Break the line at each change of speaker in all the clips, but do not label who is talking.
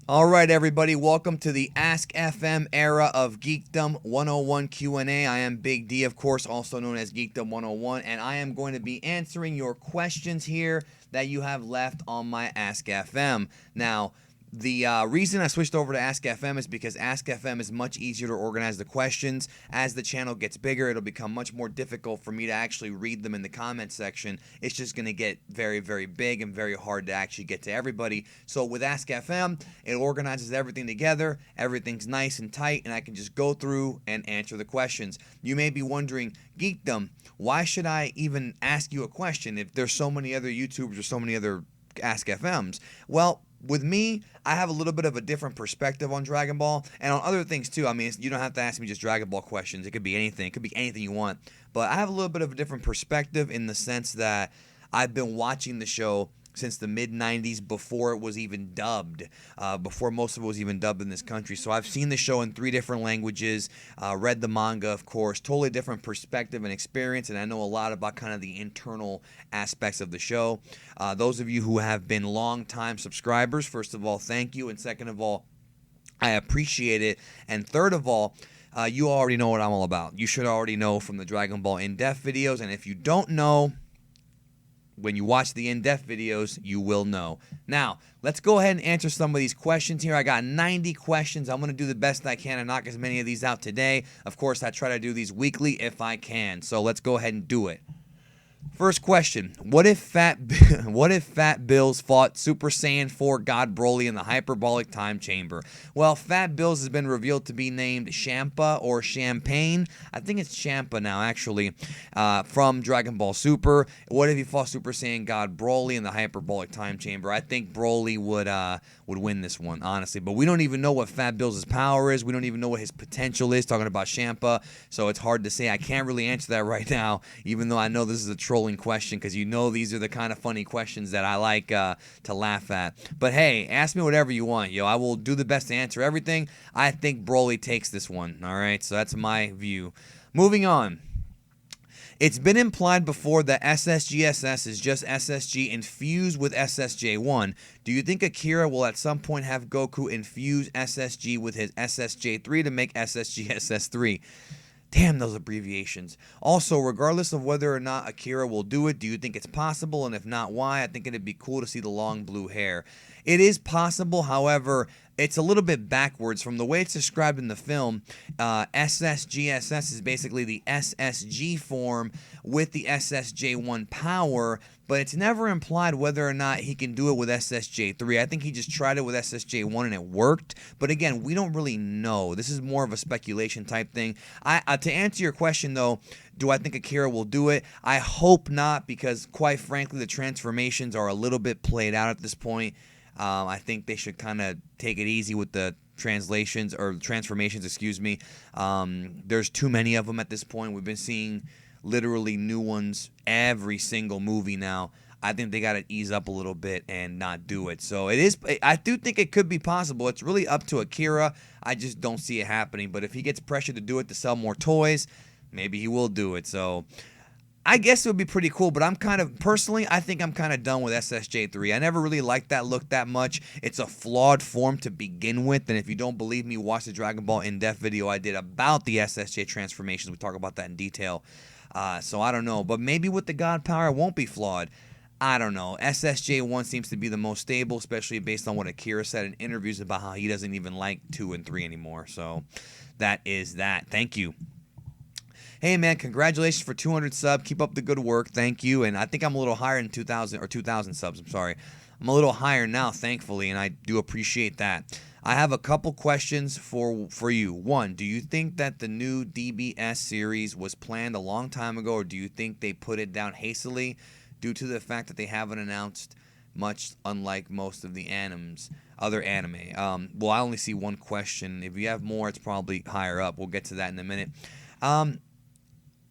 All right, everybody, welcome to the AskFM era of Geekdom 101 Q&A. I am Big D, of course, also known as Geekdom 101, and I am going to be answering your questions here that you have left on my AskFM. Now, the reason I switched over to AskFM is because AskFM is much easier to organize the questions. As the channel gets bigger, it'll become much more difficult for me to actually read them in the comment section. It's just going to get very, very big and very hard to actually get to everybody. So with AskFM, it organizes everything together. Everything's nice and tight, and I can just go through and answer the questions. You may be wondering, Geekdom, why should I even ask you a question if there's so many other YouTubers or so many other AskFMs? Well, with me, I have a little bit of a different perspective on Dragon Ball and on other things too. I mean, you don't have to ask me just Dragon Ball questions. It could be anything. It could be anything you want. But I have a little bit of a different perspective in the sense that I've been watching the show since the mid-90s, before it was even dubbed, before most of it was even dubbed in this country. So I've seen the show in 3 different languages, read the manga, of course, totally different perspective and experience, and I know a lot about kind of the internal aspects of the show. Those of you who have been long-time subscribers, first of all, thank you, and second of all, I appreciate it, and third of all, you already know what I'm all about. You should already know from the Dragon Ball in-depth videos, and if you don't know, when you watch the in-depth videos, you will know. Now, let's go ahead and answer some of these questions here. I got 90 questions. I'm going to do the best I can and knock as many of these out today. Of course, I try to do these weekly if I can. So let's go ahead and do it. First question: What if Fat Bills fought Super Saiyan 4 God Broly in the hyperbolic time chamber? Well, Fat Bills has been revealed to be named Champa or Champagne. I think it's Champa now, actually, from Dragon Ball Super. What if he fought Super Saiyan God Broly in the hyperbolic time chamber? I think Broly would win this one, honestly. But we don't even know what Fat Bills' power is. We don't even know what his potential is, talking about Champa. So it's hard to say. I can't really answer that right now, even though I know this is a trolling question, because you know these are the kind of funny questions that I like to laugh at. But hey, ask me whatever you want, yo. I will do the best to answer everything. I think Broly takes this one, all right? So that's my view. Moving on. It's been implied before that SSGSS is just SSG infused with SSJ1. Do you think Akira will at some point have Goku infuse SSG with his SSJ3 to make SSGSS3? Damn those abbreviations. Also, regardless of whether or not Akira will do it, do you think it's possible? And if not, why? I think it'd be cool to see the long blue hair. It is possible, however, it's a little bit backwards from the way it's described in the film. SSGSS is basically the SSG form with the SSJ1 power, but it's never implied whether or not he can do it with SSJ3. I think he just tried it with SSJ1 and it worked. But again, we don't really know. This is more of a speculation type thing. To answer your question, though, do I think Akira will do it? I hope not, because quite frankly, the transformations are a little bit played out at this point. I think they should kind of take it easy with the translations or transformations, excuse me. There's too many of them at this point. We've been seeing literally new ones every single movie now. I think they got to ease up a little bit and not do it. So I do think it could be possible. It's really up to Akira. I just don't see it happening. But if he gets pressured to do it to sell more toys, maybe he will do it. So I guess it would be pretty cool, but personally, I think I'm kind of done with SSJ3. I never really liked that look that much. It's a flawed form to begin with, and if you don't believe me, watch the Dragon Ball in-depth video I did about the SSJ transformations. We talk about that in detail. So I don't know, but maybe with the God power, it won't be flawed. I don't know. SSJ1 seems to be the most stable, especially based on what Akira said in interviews about how he doesn't even like 2 and 3 anymore. So that is that. Thank you. Hey man, congratulations for 200 subs. Keep up the good work. Thank you. And I think I'm a little higher than 2,000 subs. I'm sorry. I'm a little higher now, thankfully, and I do appreciate that. I have a couple questions for you. One, do you think that the new DBS series was planned a long time ago, or do you think they put it down hastily due to the fact that they haven't announced much, unlike most of the other anime? Well, I only see one question. If you have more, it's probably higher up. We'll get to that in a minute.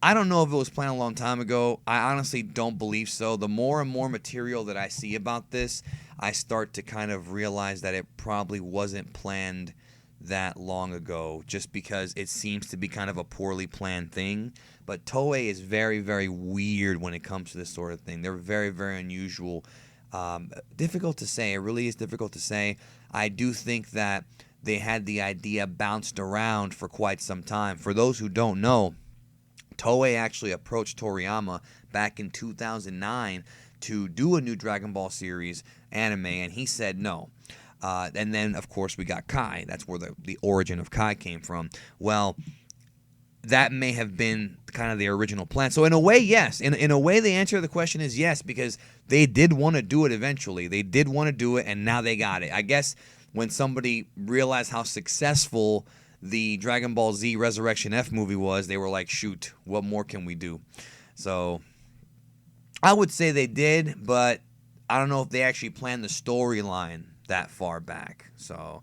I don't know if it was planned a long time ago. I honestly don't believe so. The more and more material that I see about this, I start to kind of realize that it probably wasn't planned that long ago, just because it seems to be kind of a poorly planned thing. But Toei is very, very weird when it comes to this sort of thing. They're very, very unusual. Difficult to say. It really is difficult to say. I do think that they had the idea bounced around for quite some time. For those who don't know, Toei actually approached Toriyama back in 2009 to do a new Dragon Ball series anime, and he said no. And then, of course, we got Kai. That's where the origin of Kai came from. Well, that may have been kind of the original plan. So in a way, yes. In a way, the answer to the question is yes, because they did want to do it eventually. They did want to do it, and now they got it. I guess when somebody realized how successful the Dragon Ball Z Resurrection F movie was, they were like, shoot, what more can we do? So I would say they did, but I don't know if they actually planned the storyline that far back. So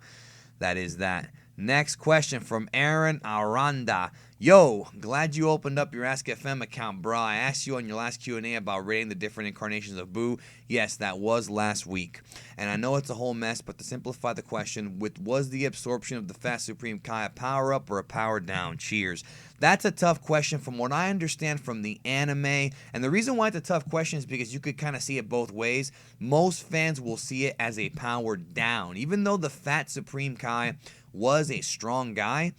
that is that. Next question from Aaron Aranda. Yo, glad you opened up your AskFM account, bro. I asked you on your last Q&A about rating the different incarnations of Boo. Yes, that was last week. And I know it's a whole mess, but to simplify the question, was the absorption of the Fat Supreme Kai a power-up or a power-down? Cheers. That's a tough question from what I understand from the anime. And the reason why it's a tough question is because you could kind of see it both ways. Most fans will see it as a power-down. Even though the Fat Supreme Kai was a strong guy,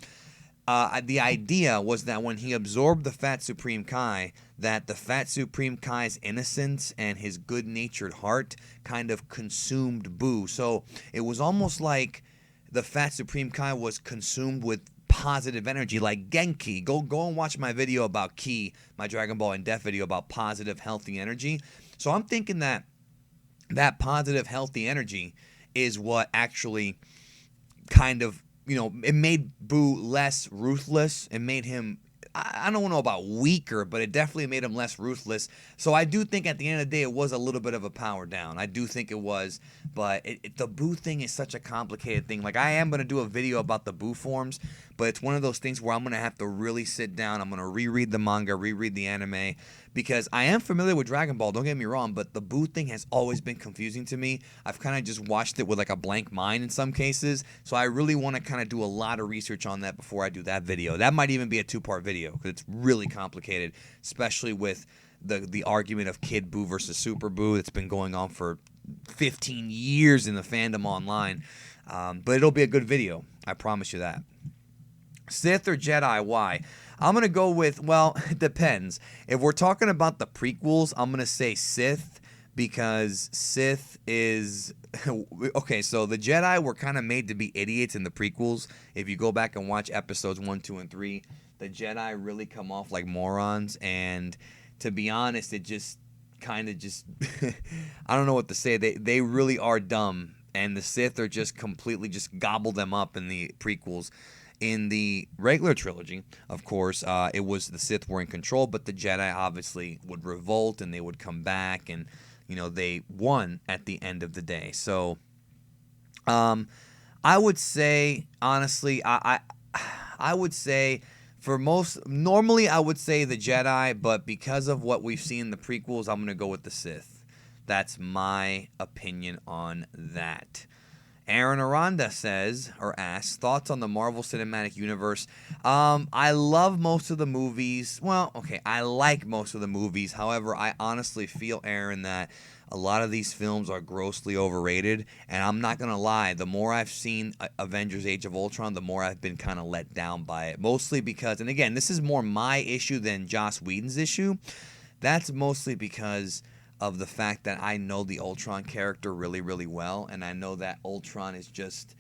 the idea was that when he absorbed the Fat Supreme Kai, that the Fat Supreme Kai's innocence and his good-natured heart kind of consumed Boo. So it was almost like the Fat Supreme Kai was consumed with positive energy, like Genki. Go and watch my video about Ki, my Dragon Ball in Depth video about positive, healthy energy. So I'm thinking that that positive, healthy energy is what actually kind of, it made Boo less ruthless. It made him, I don't know about weaker, but it definitely made him less ruthless. So I do think at the end of the day, it was a little bit of a power down. I do think it was, but the Boo thing is such a complicated thing. Like, I am going to do a video about the Boo forms, but it's one of those things where I'm going to have to really sit down. I'm going to reread the manga, reread the anime, because I am familiar with Dragon Ball, don't get me wrong, but the Boo thing has always been confusing to me. I've kind of just watched it with like a blank mind in some cases, so I really want to kind of do a lot of research on that before I do that video. That might even be a 2-part video, because it's really complicated, especially with the argument of Kid Boo versus Super Boo that's been going on for 15 years in the fandom online. But it'll be a good video, I promise you that. Sith or Jedi, why? I'm going to go with, well, it depends. If we're talking about the prequels, I'm going to say Sith, because Sith is... Okay, so the Jedi were kind of made to be idiots in the prequels. If you go back and watch episodes 1, 2, and 3, the Jedi really come off like morons, and to be honest, it just kind of just... I don't know what to say. They really are dumb, and the Sith are just completely just gobble them up in the prequels. In the regular trilogy, of course, it was the Sith were in control, but the Jedi obviously would revolt and they would come back, and they won at the end of the day. So, I would say honestly, I would say normally I would say the Jedi, but because of what we've seen in the prequels, I'm gonna go with the Sith. That's my opinion on that. Aaron Aranda says, or asks, thoughts on the Marvel Cinematic Universe. I love most of the movies. Well, okay, I like most of the movies. However, I honestly feel, Aaron, that a lot of these films are grossly overrated. And I'm not going to lie, the more I've seen Avengers Age of Ultron, the more I've been kind of let down by it. Mostly because, and again, this is more my issue than Joss Whedon's issue. That's mostly because of the fact that I know the Ultron character really, really well, and I know that Ultron is just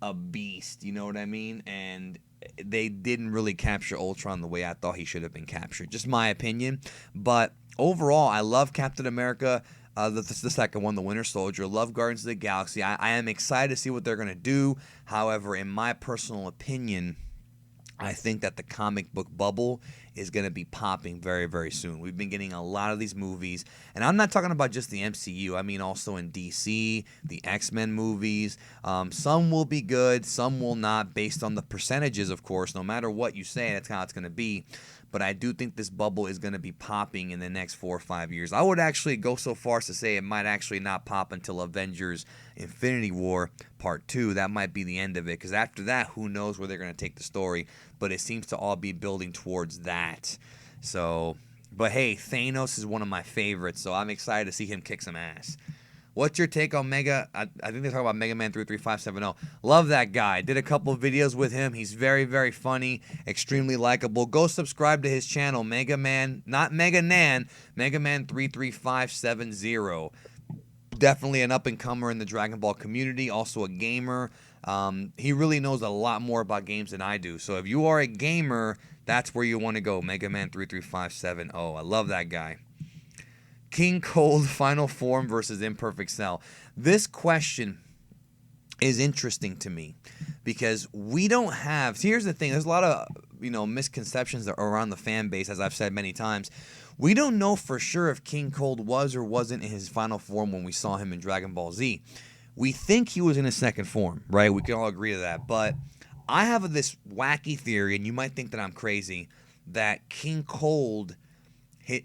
a beast, you know what I mean? And they didn't really capture Ultron the way I thought he should have been captured. Just my opinion. But overall, I love Captain America, the second one, the Winter Soldier. Love Guardians of the Galaxy. I am excited to see what they're going to do. However, in my personal opinion, I think that the comic book bubble is going to be popping very, very soon. We've been getting a lot of these movies, and I'm not talking about just the MCU. I mean also in DC, the X-Men movies. Some will be good, some will not, based on the percentages, of course. No matter what you say, that's how it's going to be. But I do think this bubble is going to be popping in the next 4 or 5 years. I would actually go so far as to say it might actually not pop until Avengers Infinity War Part 2. That might be the end of it, because after that, who knows where they're going to take the story. But it seems to all be building towards that. So, but hey, Thanos is one of my favorites, so I'm excited to see him kick some ass. What's your take on Mega? I think they're talking about Mega Man 33570. Love that guy. Did a couple of videos with him. He's very, very funny, extremely likable. Go subscribe to his channel, Mega Man, not Mega Nan, Mega Man 33570. Definitely an up-and-comer in the Dragon Ball community, also a gamer. He really knows a lot more about games than I do. So if you are a gamer, that's where you want to go, Mega Man 33570. I love that guy. King Cold Final Form versus Imperfect Cell. This question is interesting to me because we don't have... See, here's the thing. There's a lot of misconceptions that are around the fan base, as I've said many times. We don't know for sure if King Cold was or wasn't in his final form when we saw him in Dragon Ball Z. We think he was in his second form, right? We can all agree to that. But I have this wacky theory, and you might think that I'm crazy, that King Cold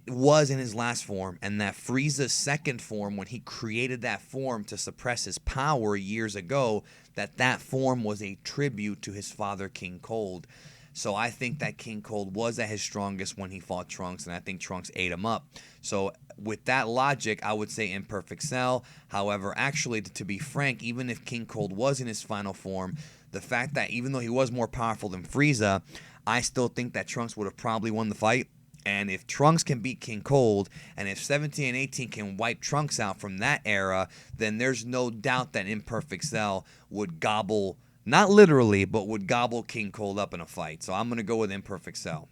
was in his last form, and that Frieza's second form, when he created that form to suppress his power years ago, that form was a tribute to his father, King Cold. So I think that King Cold was at his strongest when he fought Trunks, and I think Trunks ate him up. So with that logic, I would say Imperfect Cell. However, actually, to be frank, even if King Cold was in his final form, the fact that even though he was more powerful than Frieza, I still think that Trunks would have probably won the fight. And if Trunks can beat King Cold, and if 17 and 18 can wipe Trunks out from that era, then there's no doubt that Imperfect Cell would gobble... Not literally, but would gobble King Cold up in a fight. So I'm going to go with Imperfect Cell.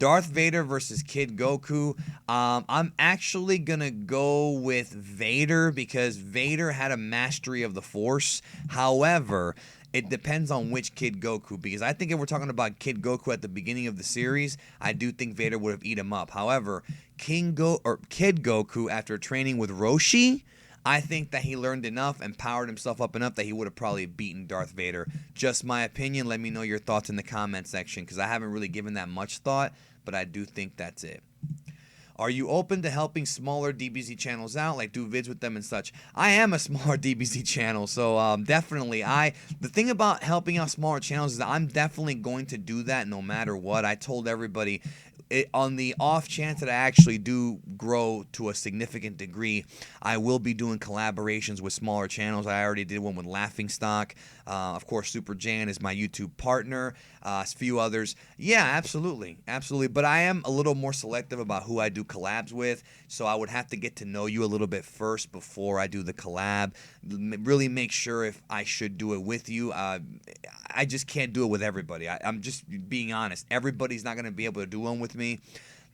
Darth Vader versus Kid Goku. I'm actually going to go with Vader because Vader had a mastery of the Force. However, it depends on which Kid Goku, because I think if we're talking about Kid Goku at the beginning of the series, I do think Vader would have eaten him up. However, Kid Goku, after training with Roshi, I think that he learned enough and powered himself up enough that he would have probably beaten Darth Vader. Just my opinion. Let me know your thoughts in the comment section because I haven't really given that much thought, but I do think that's it. Are you open to helping smaller DBZ channels out, like do vids with them and such? I am a smaller DBZ channel, so definitely. The thing about helping out smaller channels is that I'm definitely going to do that no matter what. I told everybody, on the off chance that I actually do grow to a significant degree, I will be doing collaborations with smaller channels. I already did one with Laughingstock. Of course, Super Jan is my YouTube partner. A few others. Yeah, absolutely. Absolutely. But I am a little more selective about who I do collabs with, so I would have to get to know you a little bit first before I do the collab. Really make sure if I should do it with you. I just can't do it with everybody. I'm just being honest. Everybody's not going to be able to do one with me.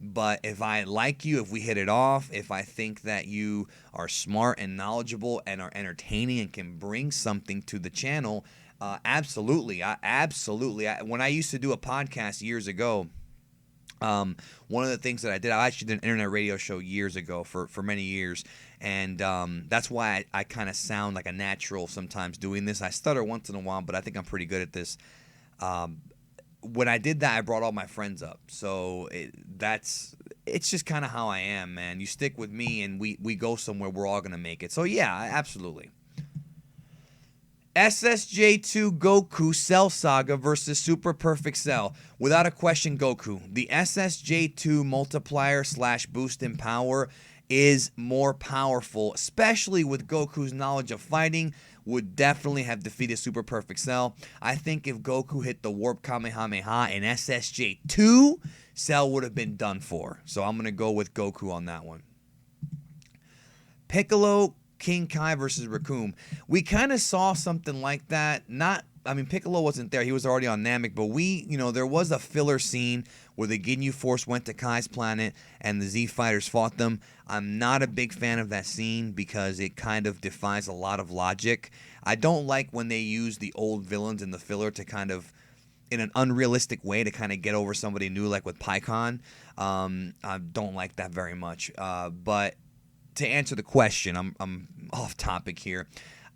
But if I like you, if we hit it off, if I think that you are smart and knowledgeable and are entertaining and can bring something to the channel, absolutely. Absolutely. When I used to do a podcast years ago, one of the things that I actually did an internet radio show years ago for many years. And that's why I kind of sound like a natural sometimes doing this. I stutter once in a while, but I think I'm pretty good at this. When I did that, I brought all my friends up. So it's just kind of how I am, man. You stick with me and we go somewhere, we're all going to make it. So yeah, absolutely. SSJ2 Goku Cell Saga versus Super Perfect Cell. Without a question, Goku. The SSJ2 multiplier / boost in power is more powerful, especially with Goku's knowledge of fighting, would definitely have defeated Super Perfect Cell. I think if Goku hit the Warp Kamehameha in SSJ2, Cell would have been done for. So I'm going to go with Goku on that one. Piccolo King Kai versus Raccoon. We kind of saw something like that. Piccolo wasn't there. He was already on Namek, but there was a filler scene where the Ginyu Force went to Kai's planet and the Z Fighters fought them. I'm not a big fan of that scene because it kind of defies a lot of logic. I don't like when they use the old villains in the filler to kind of, in an unrealistic way, to kind of get over somebody new, like with Pycon. I don't like that very much. But to answer the question, I'm off topic here.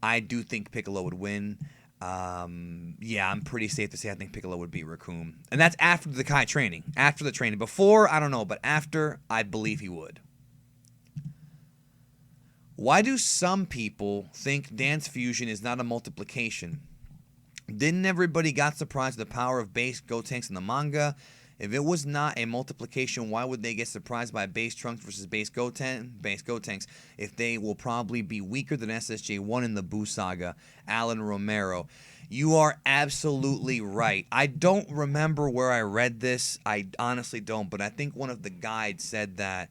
I do think Piccolo would win. Yeah, I'm pretty safe to say I think Piccolo would beat Raccoon. And that's after the Kai training. After the training. Before, I don't know, but after, I believe he would. Why do some people think dance fusion is not a multiplication? Didn't everybody got surprised at the power of base Gotenks in the manga? If it was not a multiplication, why would they get surprised by base Trunks versus base Gotenks if they will probably be weaker than SSJ1 in the Buu Saga? Alan Romero. You are absolutely right. I don't remember where I read this. I honestly don't, but I think one of the guides said that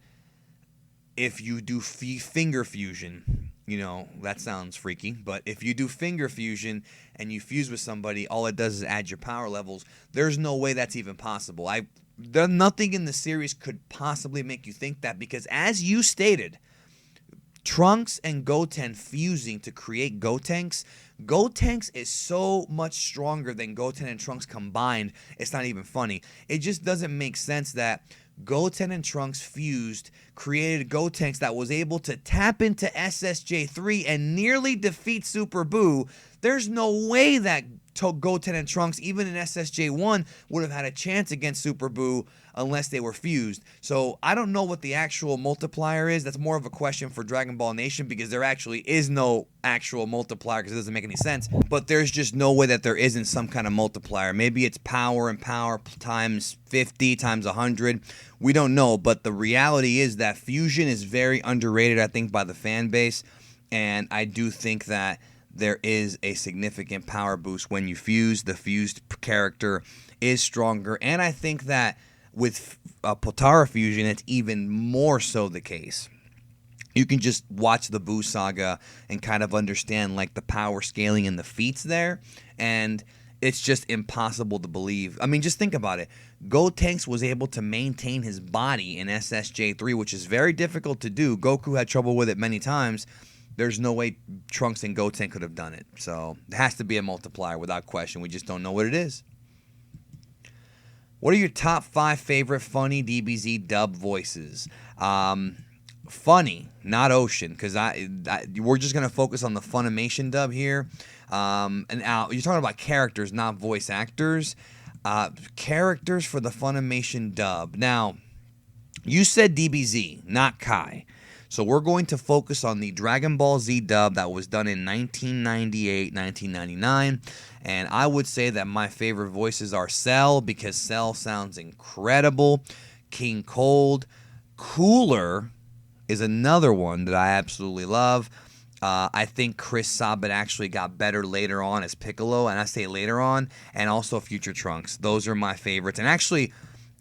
if you do finger fusion, you know, that sounds freaky, but if you do finger fusion and you fuse with somebody, all it does is add your power levels. There's no way that's even possible. Nothing in the series could possibly make you think that, because as you stated, Trunks and Goten fusing to create Gotenks is so much stronger than Goten and Trunks combined. It's not even funny. It just doesn't make sense that Goten and Trunks fused, created Gotenks that was able to tap into SSJ3 and nearly defeat Super Buu. There's no way that Goten and Trunks, even in SSJ1, would have had a chance against Super Buu unless they were fused. So I don't know what the actual multiplier is. That's more of a question for Dragon Ball Nation, because there actually is no actual multiplier, because it doesn't make any sense. But there's just no way that there isn't some kind of multiplier. Maybe it's power and power times 50 times 100. We don't know, but the reality is that fusion is very underrated, I think, by the fan base. And I do think that there is a significant power boost when you fuse. The fused character is stronger, and I think that with Potara fusion, it's even more so the case. You can just watch the Buu Saga and kind of understand like the power scaling and the feats there, and it's just impossible to believe. I mean, just think about it. Gotenks was able to maintain his body in SSJ3, which is very difficult to do. Goku had trouble with it many times. There's no way Trunks and Goten could have done it. So it has to be a multiplier without question. We just don't know what it is. What are your top 5 favorite funny DBZ dub voices? Funny, not Ocean, because we're just going to focus on the Funimation dub here. And now you're talking about characters, not voice actors. Characters for the Funimation dub. Now, you said DBZ, not Kai. So we're going to focus on the Dragon Ball Z dub that was done in 1998, 1999. And I would say that my favorite voices are Cell, because Cell sounds incredible. King Cold. Cooler is another one that I absolutely love. I think Chris Sabat actually got better later on as Piccolo, and I say later on, and also Future Trunks. Those are my favorites. And actually,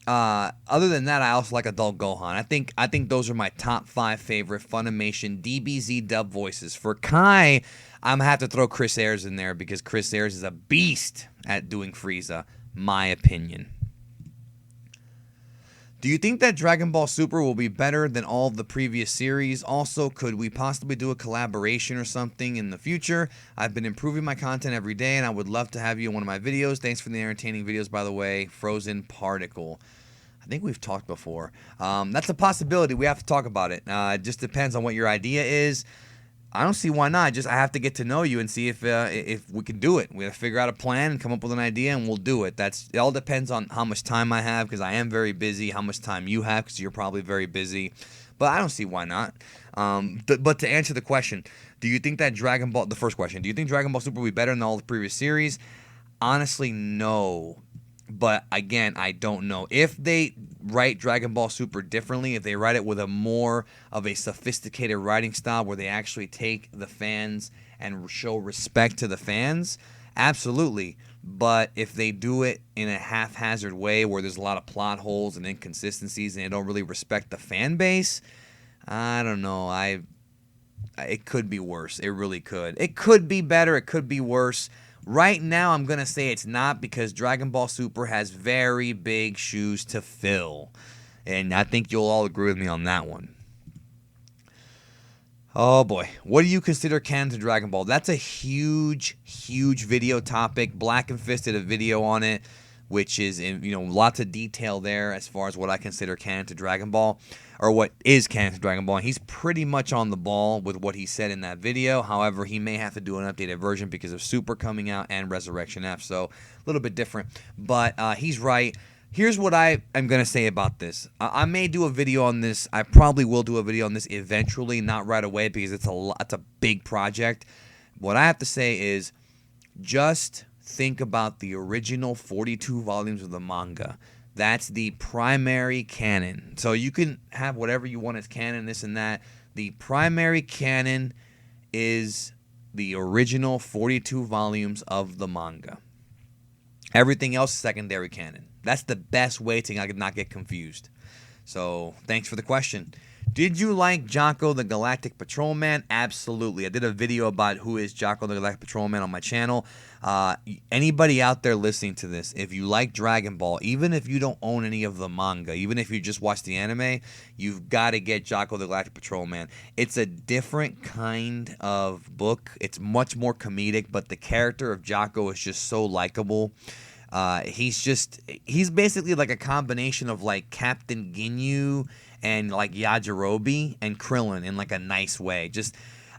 other than that, I also like Adult Gohan. I think those are my top 5 favorite Funimation DBZ dub voices. For Kai, I'm gonna have to throw Chris Ayres in there, because Chris Ayres is a beast at doing Frieza, my opinion. Do you think that Dragon Ball Super will be better than all of the previous series? Also, could we possibly do a collaboration or something in the future? I've been improving my content every day, and I would love to have you in one of my videos. Thanks for the entertaining videos, by the way. Frozen Particle. I think we've talked before. That's a possibility. We have to talk about it. It just depends on what your idea is. I don't see why not. I have to get to know you and see if we can do it. We have to figure out a plan and come up with an idea, and we'll do it. It all depends on how much time I have, because I am very busy, how much time you have, because you're probably very busy. But I don't see why not. But to answer the question, do you think that the first question, do you think Dragon Ball Super will be better than all the previous series? Honestly, no. But again, I don't know. If they write Dragon Ball Super differently, if they write it with a more of a sophisticated writing style where they actually take the fans and show respect to the fans, absolutely. But if they do it in a haphazard way where there's a lot of plot holes and inconsistencies and they don't really respect the fan base, I don't know. It could be worse. It really could. It could be better. It could be worse. Right now, I'm going to say it's not, because Dragon Ball Super has very big shoes to fill. And I think you'll all agree with me on that one. Oh boy. What do you consider canon to Dragon Ball? That's a huge, huge video topic. BLACKENFIST did a video on it, which is, lots of detail there as far as what I consider canon to Dragon Ball, or what is canon to Dragon Ball. And he's pretty much on the ball with what he said in that video. However, he may have to do an updated version because of Super coming out and Resurrection F, so a little bit different. But he's right. Here's what I am going to say about this. I may do a video on this. I probably will do a video on this eventually, not right away, because it's a big project. What I have to say is, just think about the original 42 volumes of the manga. That's the primary canon. So you can have whatever you want as canon, this and that. The primary canon is the original 42 volumes of the manga. Everything else is secondary canon. That's the best way to not get confused. So thanks for the question. Did you like Jocko the Galactic Patrolman? Absolutely. I did a video about who is Jocko the Galactic Patrolman on my channel. Anybody out there listening to this, if you like Dragon Ball, even if you don't own any of the manga, even if you just watch the anime, you've got to get Jocko the Galactic Patrolman. It's a different kind of book. It's much more comedic, but the character of Jocko is just so likable. He's basically like a combination of like Captain Ginyu and like Yajirobe and Krillin in like a nice way.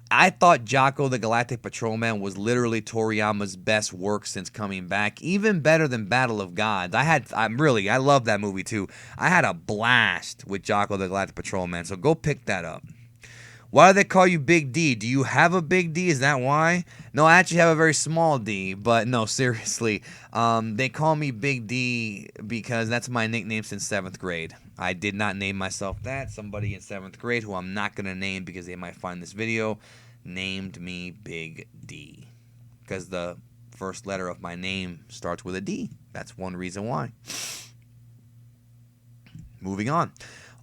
I thought Jocko the Galactic Patrolman was literally Toriyama's best work since coming back, even better than Battle of Gods. I love that movie too. I had a blast with Jocko the Galactic Patrolman, so go pick that up. Why do they call you Big D? Do you have a big D? Is that why? No, I actually have a very small D, but no, seriously. They call me Big D because that's my nickname since 7th grade. I did not name myself that. Somebody in 7th grade, who I'm not going to name because they might find this video, named me Big D. Because the first letter of my name starts with a D. That's one reason why. Moving on.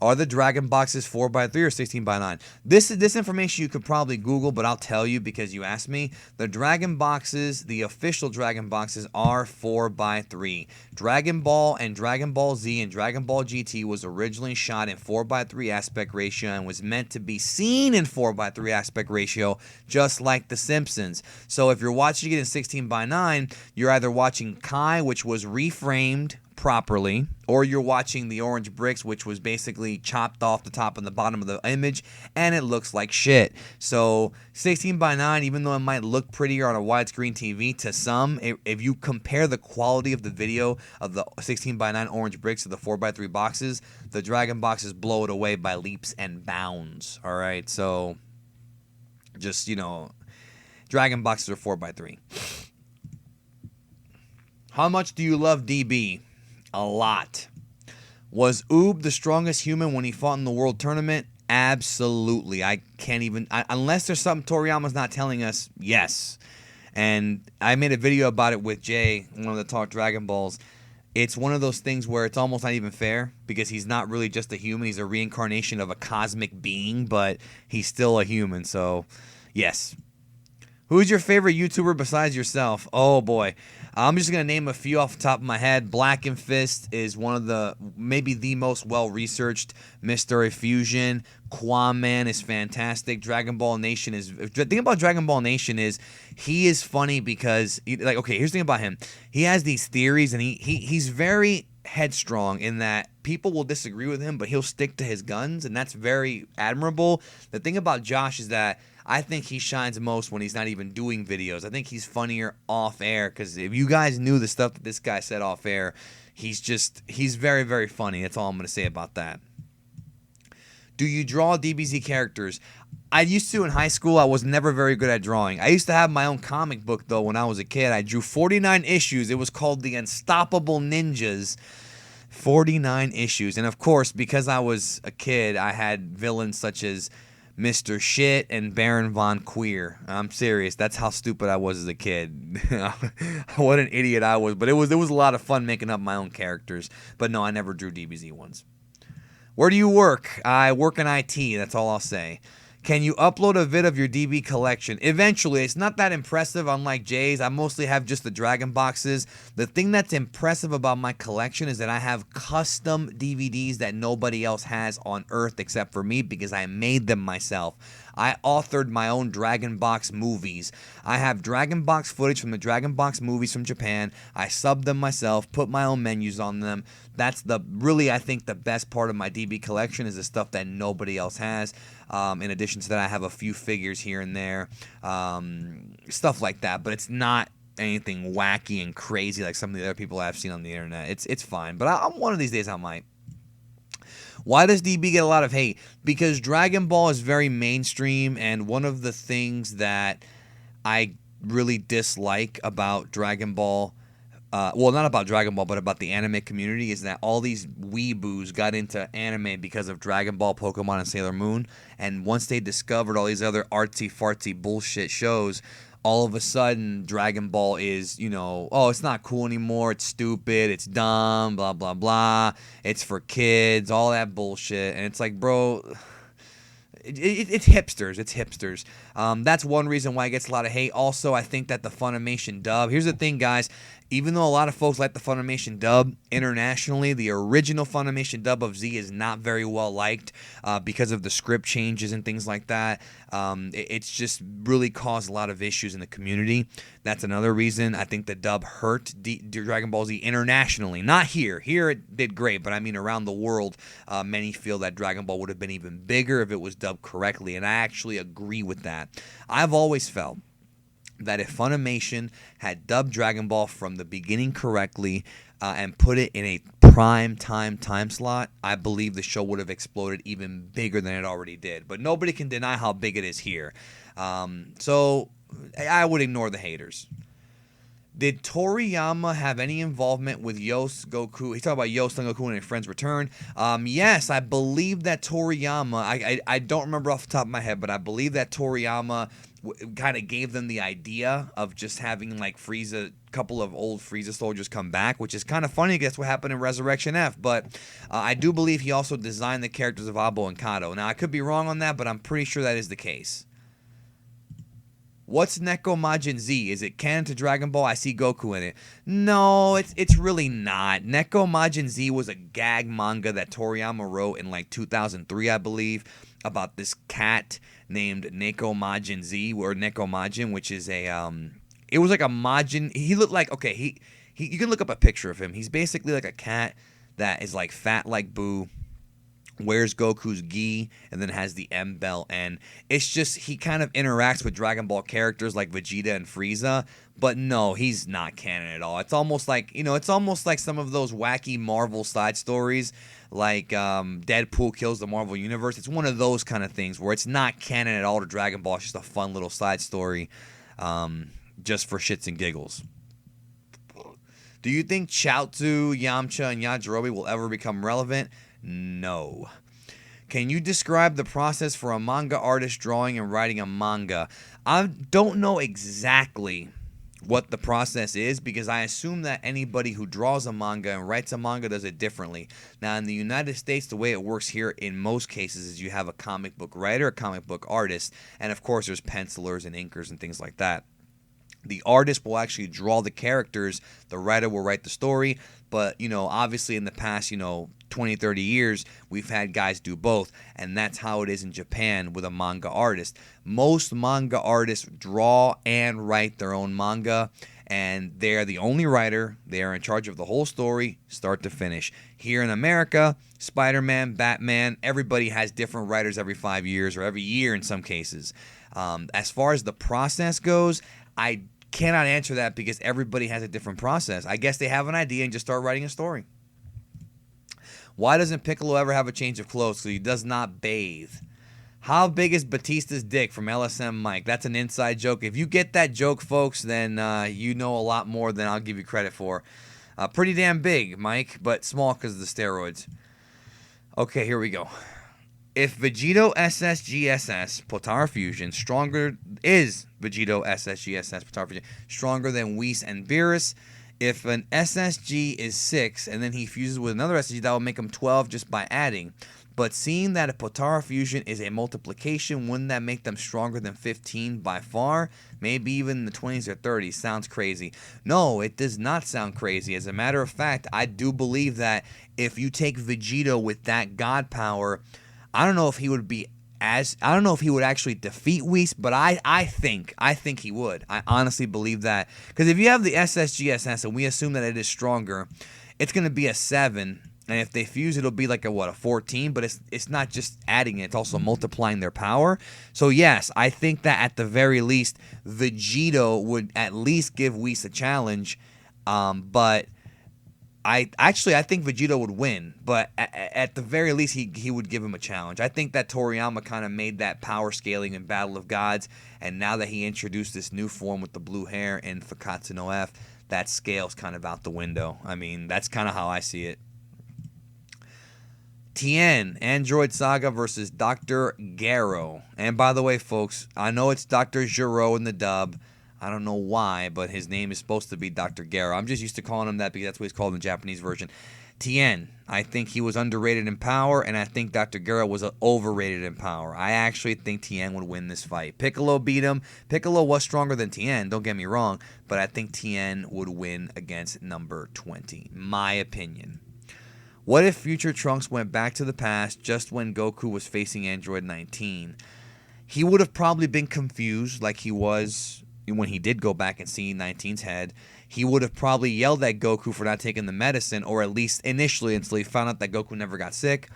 Are the Dragon boxes 4x3 or 16x9? This information you could probably Google, but I'll tell you because you asked me. The Dragon boxes, the official Dragon boxes, are 4x3. Dragon Ball and Dragon Ball Z and Dragon Ball GT was originally shot in 4x3 aspect ratio and was meant to be seen in 4x3 aspect ratio, just like The Simpsons. So if you're watching it in 16x9, you're either watching Kai, which was reframed properly, or you're watching the orange bricks, which was basically chopped off the top and the bottom of the image, and it looks like shit. So 16:9, even though it might look prettier on a widescreen TV to some, if you compare the quality of the video of the 16:9 orange bricks to the 4x3 boxes, the Dragon boxes blow it away by leaps and bounds. All right, so just, Dragon boxes are 4x3. How much do you love DB? A lot. Was Oob the strongest human when he fought in the World Tournament? Absolutely. I can't even... unless there's something Toriyama's not telling us, yes. And I made a video about it with Jay, one of the Talk Dragon Balls. It's one of those things where it's almost not even fair because he's not really just a human. He's a reincarnation of a cosmic being, but he's still a human, so yes. Who's your favorite YouTuber besides yourself? Oh, boy. I'm just going to name a few off the top of my head. BLACKENFIST is one of maybe the most well-researched. Mystery Fusion. QAAMAN is fantastic. Dragon Ball Nation is... The thing about Dragon Ball Nation is he is funny because... okay, here's the thing about him. He has these theories, and he's very headstrong in that people will disagree with him, but he'll stick to his guns, and that's very admirable. The thing about Josh is that I think he shines most when he's not even doing videos. I think he's funnier off air because if you guys knew the stuff that this guy said off air, he's very, very funny. That's all I'm going to say about that. Do you draw DBZ characters? I used to in high school. I was never very good at drawing. I used to have my own comic book, though, when I was a kid. I drew 49 issues. It was called The Unstoppable Ninjas. 49 issues. And, of course, because I was a kid, I had villains such as Mr. Shit and Baron Von Queer. I'm serious. That's how stupid I was as a kid. What an idiot I was. But it was a lot of fun making up my own characters. But no, I never drew DBZ ones. Where do you work? I work in IT. That's all I'll say. Can you upload a vid of your DB collection? Eventually. It's not that impressive, unlike Jay's. I mostly have just the Dragon boxes. The thing that's impressive about my collection is that I have custom DVDs that nobody else has on Earth except for me because I made them myself. I authored my own Dragon Box movies. I have Dragon Box footage from the Dragon Box movies from Japan. I subbed them myself, put my own menus on them. That's really, I think, the best part of my DB collection is the stuff that nobody else has. In addition to that, I have a few figures here and there, stuff like that. But it's not anything wacky and crazy like some of the other people I've seen on the internet. It's fine. But one of these days I might. Why does DB get a lot of hate? Because Dragon Ball is very mainstream, and one of the things that I really dislike about Dragon Ball well, not about Dragon Ball, but about the anime community, is that all these weeboos got into anime because of Dragon Ball, Pokemon, and Sailor Moon. And once they discovered all these other artsy-fartsy bullshit shows, all of a sudden Dragon Ball is, oh, it's not cool anymore, it's stupid, it's dumb, blah, blah, blah, it's for kids, all that bullshit. And it's like, bro... It's hipsters. It's hipsters. That's one reason why it gets a lot of hate. Also, I think that the Funimation dub... Here's the thing, guys. Even though a lot of folks like the Funimation dub, internationally, the original Funimation dub of Z is not very well liked because of the script changes and things like that. It's just really caused a lot of issues in the community. That's another reason I think the dub hurt Dragon Ball Z internationally. Not here. Here it did great, but I mean around the world, many feel that Dragon Ball would have been even bigger if it was dubbed correctly, and I actually agree with that. I've always felt that if Funimation had dubbed Dragon Ball from the beginning correctly and put it in a prime time slot, I believe the show would have exploded even bigger than it already did. But nobody can deny how big it is here. So I would ignore the haters. Did Toriyama have any involvement with Yost, Goku? He's talking about Yost and Goku and his friends return. Yes, I believe that Toriyama, I don't remember off the top of my head, but I believe that Toriyama kind of gave them the idea of just having like Frieza, a couple of old Frieza soldiers come back, which is kind of funny because that's what happened in Resurrection F. But I do believe he also designed the characters of Abo and Kato. Now, I could be wrong on that, but I'm pretty sure that is the case. What's Neko Majin Z? Is it canon to Dragon Ball? I see Goku in it. No, it's really not. Neko Majin Z was a gag manga that Toriyama wrote in like 2003, I believe, about this cat named Neko Majin Z, or Neko Majin, which is a it was like a Majin. He looked like, okay, he you can look up a picture of him. He's basically like a cat that is like fat like Boo, wears Goku's gi, and then has the M belt, and it's just he kind of interacts with Dragon Ball characters like Vegeta and Frieza, but no, he's not canon at all. It's almost like, it's almost like some of those wacky Marvel side stories, like Deadpool kills the Marvel Universe. It's one of those kind of things where it's not canon at all to Dragon Ball. It's just a fun little side story, just for shits and giggles. Do you think Chaozu, Yamcha, and Yajirobe will ever become relevant? No. Can you describe the process for a manga artist drawing and writing a manga? I don't know exactly what the process is, because I assume that anybody who draws a manga and writes a manga does it differently. Now, in the United States, the way it works here in most cases is you have a comic book writer, a comic book artist, and of course there's pencilers and inkers and things like that. The artist will actually draw the characters, the writer will write the story, but, obviously in the past, 20, 30 years, we've had guys do both, and that's how it is in Japan with a manga artist. Most manga artists draw and write their own manga, and they're the only writer. They are in charge of the whole story, start to finish. Here in America, Spider-Man, Batman, everybody has different writers every 5 years, or every year in some cases. As far as the process goes, I cannot answer that because everybody has a different process. I guess they have an idea and just start writing a story. Why doesn't Piccolo ever have a change of clothes? So he does not bathe. How big is Batista's dick from LSM Mike? That's an inside joke. If you get that joke, folks, then you know a lot more than I'll give you credit for. Pretty damn big, Mike, but small because of the steroids. Okay, here we go. If Vegito SSGSS Potara Fusion is Vegito SSGSS Potara Fusion stronger than Whis and Beerus? If an SSG is 6 and then he fuses with another SSG, that will make him 12 just by adding. But seeing that a Potara Fusion is a multiplication, wouldn't that make them stronger than 15 by far? Maybe even in the 20s or 30s. Sounds crazy. No, it does not sound crazy. As a matter of fact, I do believe that if you take Vegito with that God power, I don't know if he would actually defeat Whis, but I think he would. I honestly believe that. Because if you have the SSGSS and we assume that it is stronger, it's going to be a 7. And if they fuse, it'll be like a 14. But it's not just adding it, it's also multiplying their power. So yes, I think that at the very least, Vegito would at least give Whis a challenge. But I think Vegeta would win, but at the very least, he would give him a challenge. I think that Toriyama kind of made that power scaling in Battle of Gods, and now that he introduced this new form with the blue hair in Fakatsu no F, that scale's kind of out the window. I mean, that's kind of how I see it. Tien, Android Saga versus Dr. Gero. And by the way, folks, I know it's Dr. Gero in the dub. I don't know why, but his name is supposed to be Dr. Gero. I'm just used to calling him that because that's what he's called in the Japanese version. Tien, I think he was underrated in power, and I think Dr. Gero was overrated in power. I actually think Tien would win this fight. Piccolo beat him. Piccolo was stronger than Tien, don't get me wrong, but I think Tien would win against number 20. My opinion. What if Future Trunks went back to the past just when Goku was facing Android 19? He would have probably been confused like he was when he did go back and see 19's head. He would have probably yelled at Goku for not taking the medicine, or at least initially until he found out that Goku never got sick.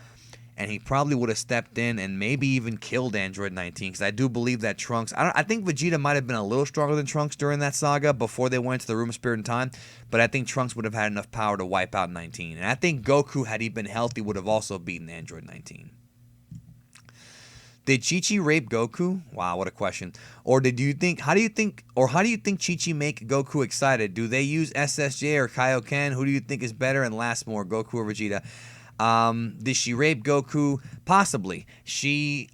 And he probably would have stepped in and maybe even killed Android 19, because I do believe that Trunks... I think Vegeta might have been a little stronger than Trunks during that saga before they went to the Room of Spirit and Time, but I think Trunks would have had enough power to wipe out 19. And I think Goku, had he been healthy, would have also beaten Android 19. Did Chi-Chi rape Goku? Wow, what a question. Or how do you think Chi-Chi make Goku excited? Do they use SSJ or Kaioken? Who do you think is better and lasts more, Goku or Vegeta? Did she rape Goku? Possibly.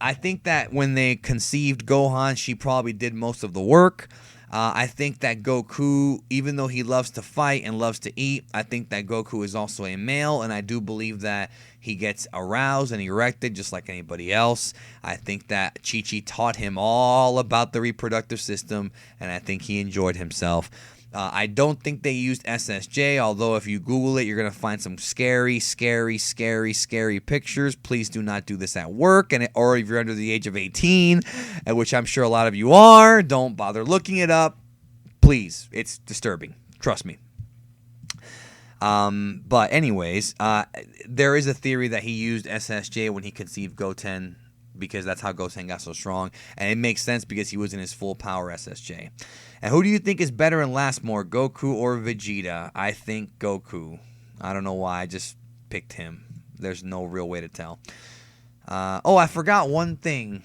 I think that when they conceived Gohan, she probably did most of the work. I think that Goku, even though he loves to fight and loves to eat, I think that Goku is also a male, and I do believe that he gets aroused and erected just like anybody else. I think that Chi-Chi taught him all about the reproductive system, and I think he enjoyed himself. I don't think they used SSJ, although if you Google it, you're going to find some scary pictures. Please do not do this at work, or if you're under the age of 18, which I'm sure a lot of you are, don't bother looking it up. Please, it's disturbing. Trust me. But anyways, there is a theory that he used SSJ when he conceived Goten, because that's how Goten got so strong, and it makes sense because he was in his full power SSJ. And who do you think is better and lasts more, Goku or Vegeta? I think Goku. I don't know why, I just picked him. There's no real way to tell. I forgot one thing.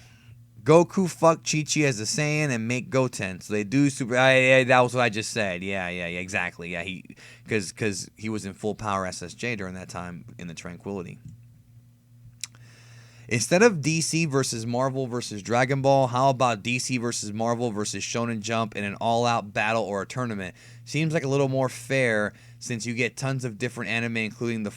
Goku fucked Chi-Chi as a Saiyan and make Goten. So they do super... that was what I just said. Yeah, exactly. Yeah, because he was in full power SSJ during that time in the Tranquility. Instead of DC versus Marvel versus Dragon Ball, how about DC versus Marvel versus Shonen Jump in an all-out battle or a tournament? Seems like a little more fair since you get tons of different anime, including the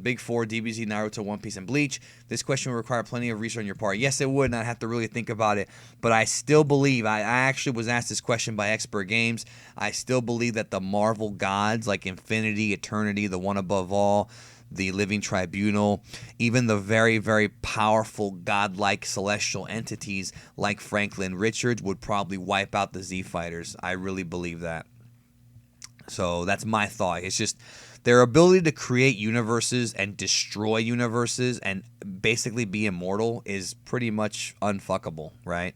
big four, DBZ, Naruto, One Piece, and Bleach. This question would require plenty of research on your part. Yes, it would, and I'd have to really think about it. But I still believe, I actually was asked this question by Expert Games, I still believe that the Marvel gods, like Infinity, Eternity, the One Above All, the Living Tribunal, even the very, very powerful godlike celestial entities like Franklin Richards would probably wipe out the Z Fighters. I really believe that. So that's my thought. It's just their ability to create universes and destroy universes and basically be immortal is pretty much unfuckable, right?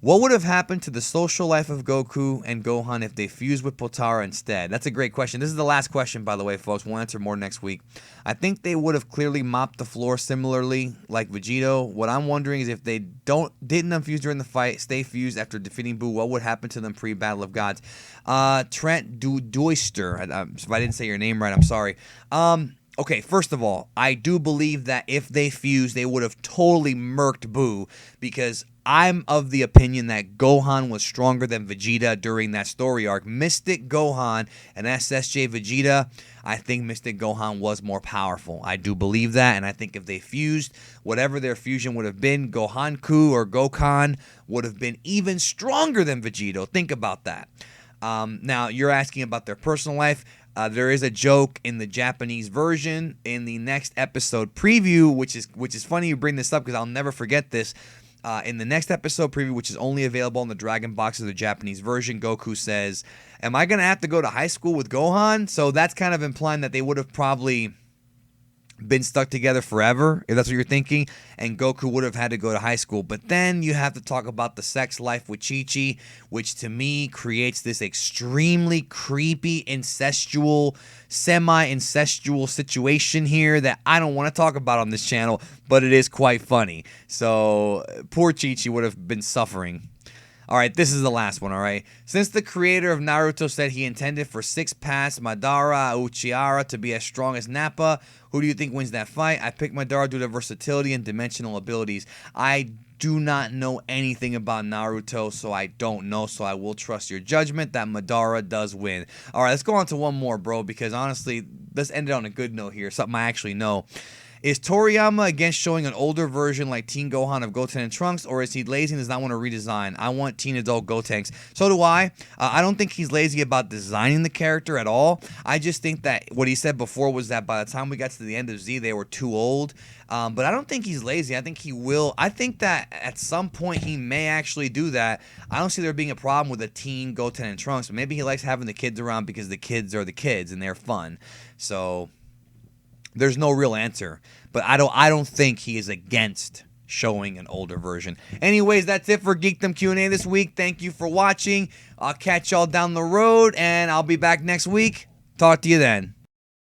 What would have happened to the social life of Goku and Gohan if they fused with Potara instead? That's a great question. This is the last question, by the way, folks. We'll answer more next week. I think they would have clearly mopped the floor similarly like Vegito. What I'm wondering is if they didn't unfuse during the fight, stay fused after defeating Buu, what would happen to them pre-Battle of Gods? Trent Doister, if I didn't say your name right, I'm sorry. Okay, first of all, I do believe that if they fused, they would have totally murked Buu, because I'm of the opinion that Gohan was stronger than Vegeta during that story arc. Mystic Gohan and SSJ Vegeta, I think Mystic Gohan was more powerful. I do believe that, and I think if they fused, whatever their fusion would have been, Gohanku or Gokhan would have been even stronger than Vegito. Think about that. Now, you're asking about their personal life. There is a joke in the Japanese version in the next episode preview, which is funny you bring this up because I'll never forget this. In the next episode preview, which is only available in the Dragon Box of the Japanese version, Goku says, "Am I going to have to go to high school with Gohan?" So that's kind of implying that they would have probably been stuck together forever, if that's what you're thinking, and Goku would have had to go to high school. But then you have to talk about the sex life with Chi-Chi, which to me creates this extremely creepy, incestual, semi-incestual situation here that I don't want to talk about on this channel, but it is quite funny. So poor Chi-Chi would have been suffering. All right, this is the last one, all right? Since the creator of Naruto said he intended for 6 past Madara Uchiara to be as strong as Nappa, who do you think wins that fight? I picked Madara due to versatility and dimensional abilities. I do not know anything about Naruto, so I don't know, so I will trust your judgment that Madara does win. All right, let's go on to one more, bro, because honestly, let's end it on a good note here, something I actually know. Is Toriyama against showing an older version like Teen Gohan of Goten and Trunks, or is he lazy and does not want to redesign? I want teen adult Gotenks. So do I. I don't think he's lazy about designing the character at all. I just think that what he said before was that by the time we got to the end of Z, they were too old. But I don't think he's lazy. I think he will. I think that at some point he may actually do that. I don't see there being a problem with a teen Goten and Trunks. But maybe he likes having the kids around because the kids are the kids and they're fun. So there's no real answer, but I don't think he is against showing an older version. Anyways, that's it for Geekdom Q&A this week. Thank you for watching. I'll catch y'all down the road, and I'll be back next week. Talk to you then.